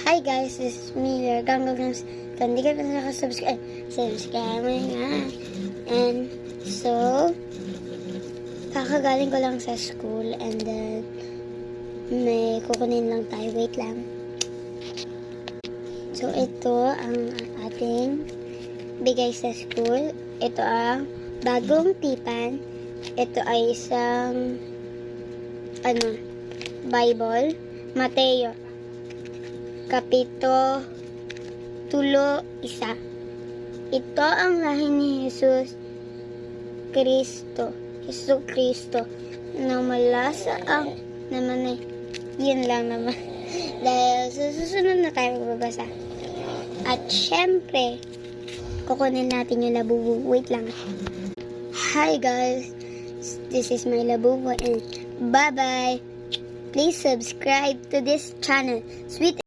Hi guys, this is me, your Ganggles. Kung di ka pa nakasubscribe, subscribe mo nga. And so, kakagaling ko lang sa school and then may kukunin lang tayo. Wait lang. So, ito ang ating bigay sa school. Ito ang bagong tipan. Ito ay isang Bible. Mateo Kapito 1. Ito ang lahi ni Jesus Kristo na malasa ang naman yun lang naman. Dahil susunod na tayo magbabasa. At syempre, kukunin natin yung labubu. Wait lang. Hi guys, this is my labubu and bye bye. Please subscribe to this channel. Sweet